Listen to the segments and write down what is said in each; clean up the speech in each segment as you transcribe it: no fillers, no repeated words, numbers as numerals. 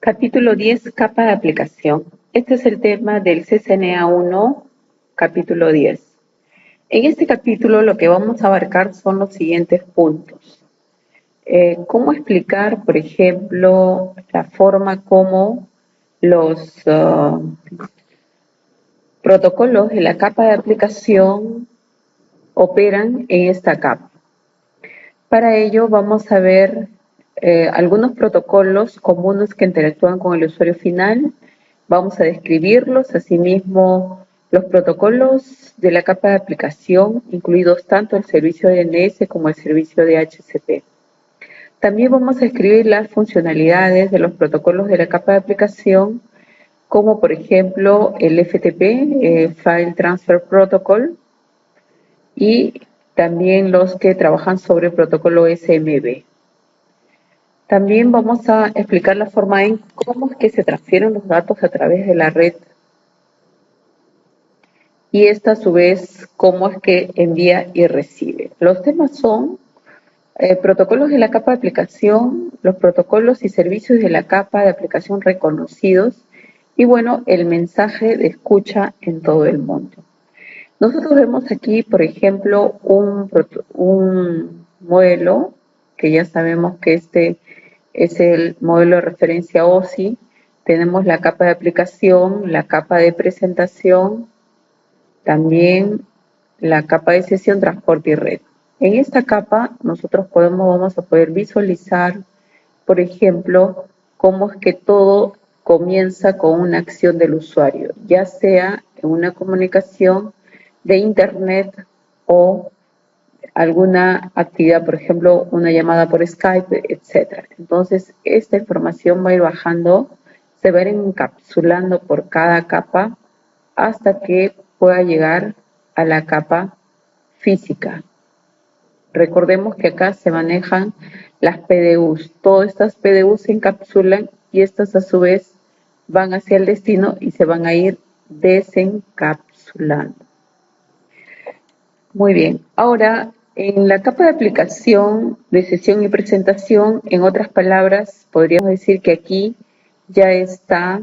Capítulo 10, capa de aplicación. Este es el tema del CCNA 1, capítulo 10. En este capítulo lo que vamos a abarcar son los siguientes puntos. Cómo explicar, por ejemplo, la forma como los protocolos de la capa de aplicación operan en esta capa. Para ello vamos a ver algunos protocolos comunes que interactúan con el usuario final. Vamos a describirlos, asimismo los protocolos de la capa de aplicación, incluidos tanto el servicio DNS como el servicio de DHCP. También vamos a escribir las funcionalidades de los protocolos de la capa de aplicación, como por ejemplo el FTP, File Transfer Protocol, y también los que trabajan sobre el protocolo SMB. También vamos a explicar la forma en cómo es que se transfieren los datos a través de la red y esta a su vez cómo es que envía y recibe. Los temas son protocolos de la capa de aplicación, los protocolos y servicios de la capa de aplicación reconocidos y bueno, el mensaje de escucha en todo el mundo. Nosotros vemos aquí, por ejemplo, un modelo que ya sabemos que este es el modelo de referencia OSI. Tenemos la capa de aplicación, la capa de presentación, también la capa de sesión, transporte y red. En esta capa nosotros vamos a poder visualizar, por ejemplo, cómo es que todo comienza con una acción del usuario, ya sea en una comunicación de internet o alguna actividad, por ejemplo, una llamada por Skype, etc. Entonces, esta información va a ir bajando, se va a ir encapsulando por cada capa hasta que pueda llegar a la capa física. Recordemos que acá se manejan las PDUs. Todas estas PDUs se encapsulan y estas a su vez van hacia el destino y se van a ir desencapsulando. Muy bien, ahora en la capa de aplicación de sesión y presentación, en otras palabras, podríamos decir que aquí ya está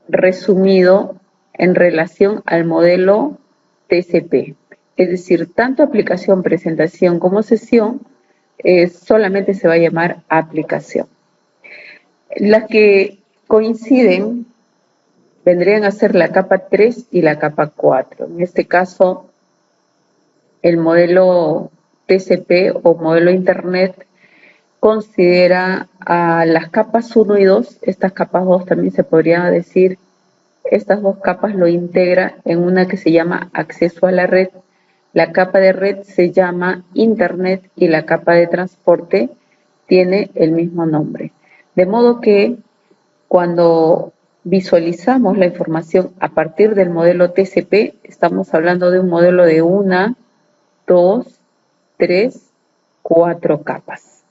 resumido en relación al modelo TCP. Es decir, tanto aplicación, presentación como sesión solamente se va a llamar aplicación. Las que coinciden vendrían a ser la capa 3 y la capa 4. En este caso, el modelo TCP o modelo Internet considera a las capas 1 y 2, estas capas 2 también se podría decir, estas dos capas lo integra en una que se llama acceso a la red. La capa de red se llama Internet y la capa de transporte tiene el mismo nombre. De modo que cuando visualizamos la información a partir del modelo TCP, estamos hablando de un modelo de 1, 2, 3, 4 capas.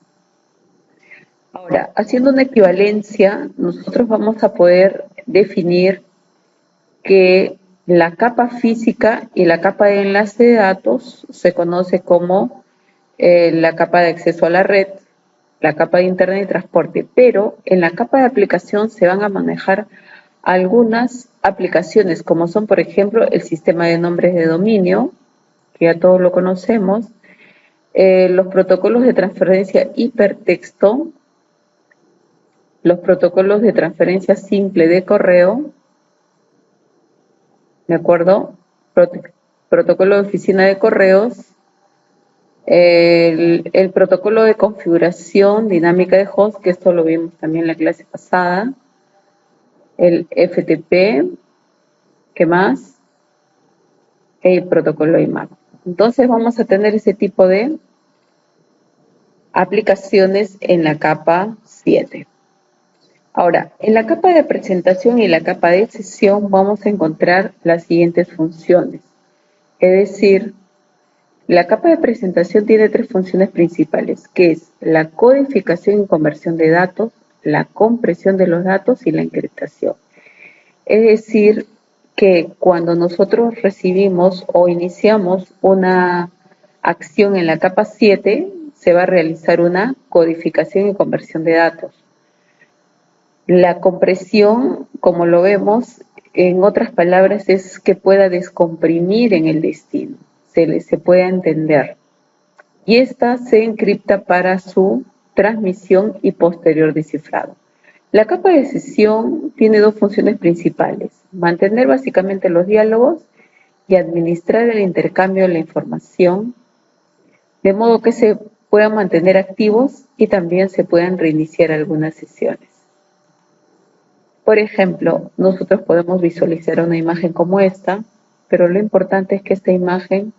Ahora, haciendo una equivalencia, nosotros vamos a poder definir que la capa física y la capa de enlace de datos se conoce como la capa de acceso a la red, la capa de internet y transporte, pero en la capa de aplicación se van a manejar algunas aplicaciones, como son, por ejemplo, el sistema de nombres de dominio, que ya todos lo conocemos, los protocolos de transferencia hipertexto, los protocolos de transferencia simple de correo, ¿de acuerdo? Protocolo de oficina de correos, el protocolo de configuración dinámica de host, que esto lo vimos también en la clase pasada, el FTP, ¿qué más? El protocolo IMAP. Entonces vamos a tener ese tipo de aplicaciones en la capa 7. Ahora, en la capa de presentación y la capa de sesión vamos a encontrar las siguientes funciones. Es decir, la capa de presentación tiene 3 funciones principales, que es la codificación y conversión de datos, la compresión de los datos y la encriptación. Es decir, que cuando nosotros recibimos o iniciamos una acción en la capa 7, se va a realizar una codificación y conversión de datos. La compresión, como lo vemos, en otras palabras, es que pueda descomprimir en el destino, se pueda entender. Y esta se encripta para su transmisión y posterior descifrado. La capa de sesión tiene dos funciones principales: mantener básicamente los diálogos y administrar el intercambio de la información, de modo que se puedan mantener activos y también se puedan reiniciar algunas sesiones. Por ejemplo, nosotros podemos visualizar una imagen como esta, pero lo importante es que esta imagen,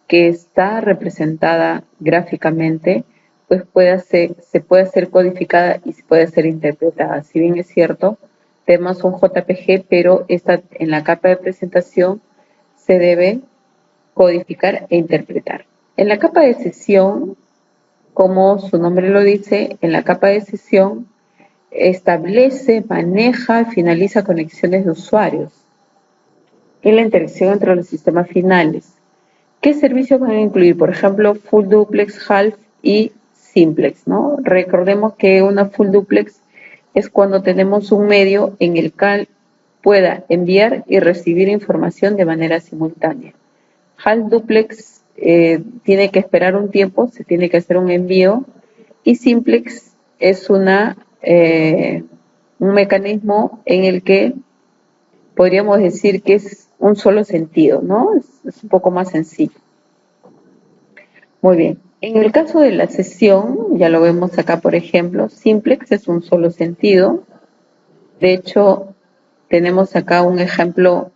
que está representada gráficamente, pues se puede ser codificada y se puede ser interpretada. Si bien es cierto, tenemos un JPG, pero en la capa de presentación se debe codificar e interpretar. En la capa de sesión, como su nombre lo dice, en la capa de sesión establece, maneja y finaliza conexiones de usuarios y la interacción entre los sistemas finales. ¿Qué servicios van a incluir? Por ejemplo, Full Duplex, Half y Simplex, ¿no? Recordemos que una Full Duplex es cuando tenemos un medio en el cual pueda enviar y recibir información de manera simultánea. Half Duplex tiene que esperar un tiempo, se tiene que hacer un envío, y Simplex es un mecanismo en el que podríamos decir que es un solo sentido, ¿no? Es un poco más sencillo. Muy bien. En el caso de la sesión, ya lo vemos acá, por ejemplo, Simplex es un solo sentido. De hecho, tenemos acá un ejemplo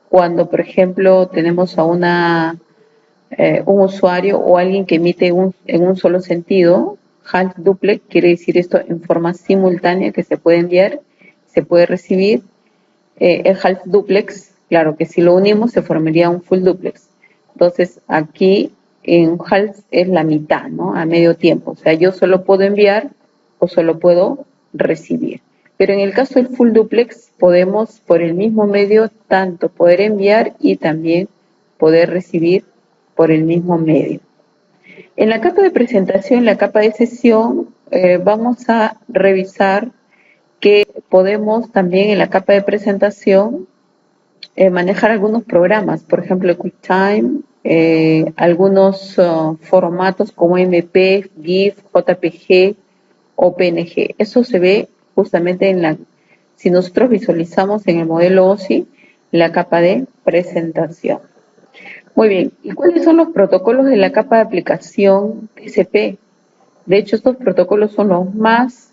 cuando, por ejemplo, tenemos a un usuario o alguien que emite en un solo sentido. Half duplex quiere decir esto en forma simultánea, que se puede enviar, se puede recibir. El half duplex, claro que si lo unimos se formaría un full duplex. Entonces aquí en half es la mitad, ¿no? A medio tiempo. O sea, yo solo puedo enviar o solo puedo recibir. Pero en el caso del full duplex podemos por el mismo medio tanto poder enviar y también poder recibir por el mismo medio. En la capa de presentación, en la capa de sesión, vamos a revisar que podemos también en la capa de presentación manejar algunos programas, por ejemplo QuickTime, algunos formatos como MP, GIF, JPG o PNG. Eso se ve justamente si nosotros visualizamos en el modelo OSI, la capa de presentación. Muy bien, ¿y cuáles son los protocolos de la capa de aplicación TCP? De hecho, estos protocolos son los más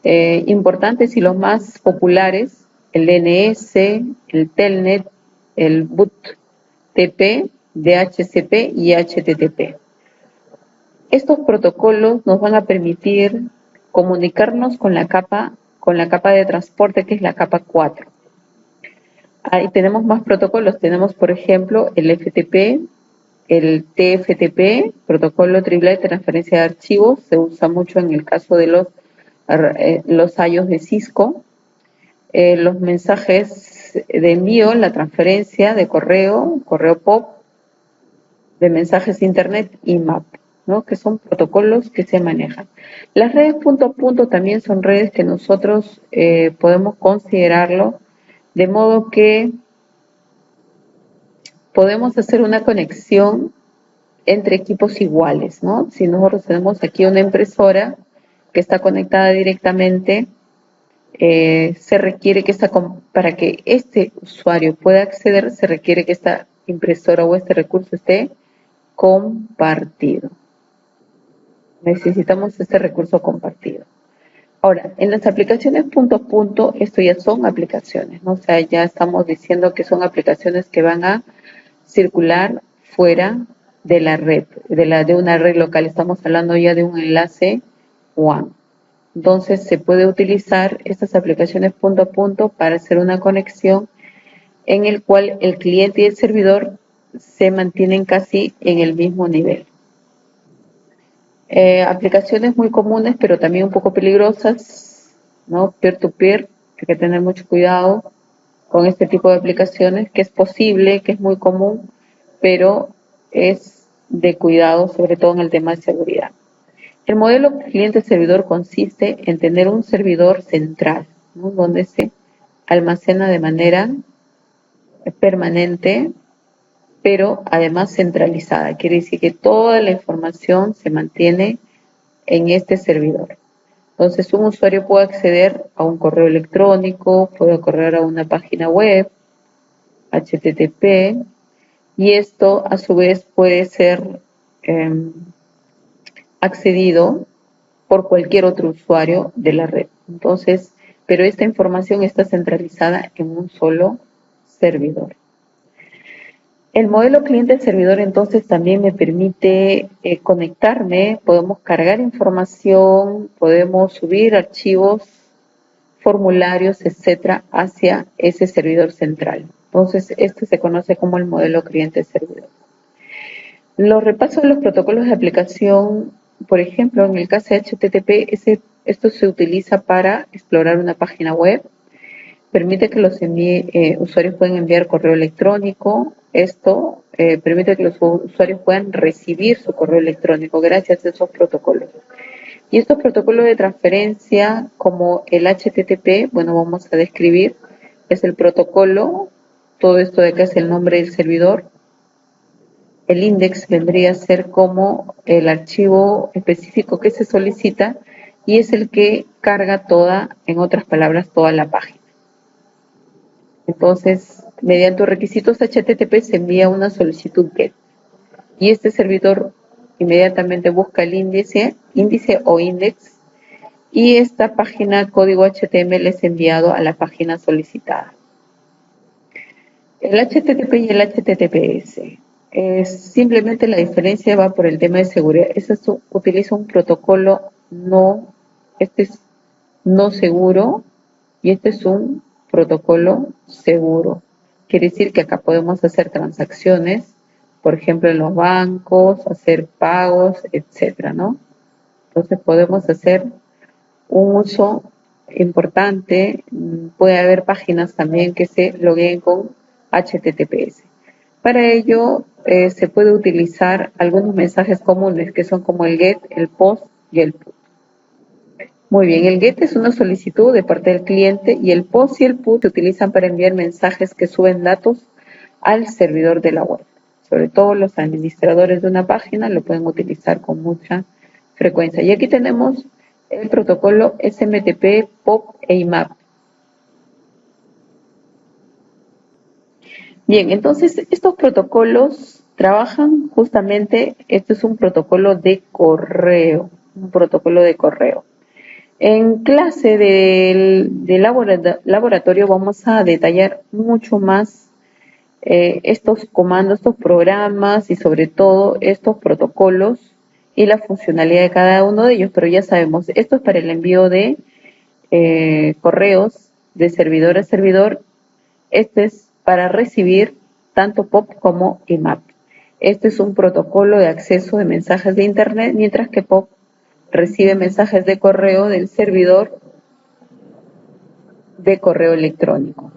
importantes y los más populares: el DNS, el Telnet, el BOOTP, DHCP y HTTP. Estos protocolos nos van a permitir comunicarnos con la capa de transporte, que es la capa 4. Ahí tenemos más protocolos. Tenemos, por ejemplo, el FTP, el TFTP, protocolo triple de transferencia de archivos, se usa mucho en el caso de los IOs de Cisco. Los mensajes de envío, la transferencia de correo POP, de mensajes internet y MAP, ¿no? Que son protocolos que se manejan. Las redes punto a punto también son redes que nosotros podemos considerarlo, de modo que podemos hacer una conexión entre equipos iguales, ¿no? Si nosotros tenemos aquí una impresora que está conectada directamente, se requiere que para que este usuario pueda acceder, se requiere que esta impresora o este recurso esté compartido. Necesitamos este recurso compartido. Ahora, en las aplicaciones punto a punto, esto ya son aplicaciones, ¿no? O sea, ya estamos diciendo que son aplicaciones que van a circular fuera de la red, de una red local. Estamos hablando ya de un enlace WAN. Entonces, se puede utilizar estas aplicaciones punto a punto para hacer una conexión en el cual el cliente y el servidor se mantienen casi en el mismo nivel. Aplicaciones muy comunes, pero también un poco peligrosas, ¿no? Peer-to-peer, hay que tener mucho cuidado con este tipo de aplicaciones, que es posible, que es muy común, pero es de cuidado, sobre todo en el tema de seguridad. El modelo cliente-servidor consiste en tener un servidor central, ¿no? Donde se almacena de manera permanente, pero además centralizada. Quiere decir que toda la información se mantiene en este servidor. Entonces, un usuario puede acceder a un correo electrónico, puede acceder a una página web, HTTP, y esto a su vez puede ser eh, accedido por cualquier otro usuario de la red. Entonces, pero esta información está centralizada en un solo servidor. El modelo cliente-servidor entonces también me permite conectarme, podemos cargar información, podemos subir archivos, formularios, etcétera, hacia ese servidor central. Entonces, este se conoce como el modelo cliente-servidor. Los repasos de los protocolos de aplicación, por ejemplo, en el caso de HTTP, esto se utiliza para explorar una página web, permite que los usuarios puedan enviar correo electrónico, esto permite que los usuarios puedan recibir su correo electrónico gracias a esos protocolos. Y estos protocolos de transferencia, como el HTTP, bueno, vamos a describir, es el protocolo, todo esto de acá es el nombre del servidor. El index vendría a ser como el archivo específico que se solicita y es el que carga toda, en otras palabras, toda la página. Entonces, mediante requisitos HTTP se envía una solicitud GET y este servidor inmediatamente busca el índice o index y esta página código HTML es enviado a la página solicitada. El HTTP y el HTTPS. Simplemente la diferencia va por el tema de seguridad. Utiliza un protocolo este es no seguro y este es un protocolo seguro. Quiere decir que acá podemos hacer transacciones, por ejemplo en los bancos, hacer pagos, etcétera, ¿no? Entonces podemos hacer un uso importante. Puede haber páginas también que se logueen con HTTPS. Para ello se puede utilizar algunos mensajes comunes que son como el GET, el POST y el PUT. Muy bien, el GET es una solicitud de parte del cliente y el POST y el PUT se utilizan para enviar mensajes que suben datos al servidor de la web. Sobre todo los administradores de una página lo pueden utilizar con mucha frecuencia. Y aquí tenemos el protocolo SMTP, POP e IMAP. Bien, entonces estos protocolos trabajan justamente, este es un protocolo de correo, En clase de laboratorio vamos a detallar mucho más estos comandos, estos programas y sobre todo estos protocolos y la funcionalidad de cada uno de ellos, pero ya sabemos, esto es para el envío de correos de servidor a servidor. Este es para recibir tanto POP como IMAP. Este es un protocolo de acceso de mensajes de Internet, mientras que POP recibe mensajes de correo del servidor de correo electrónico.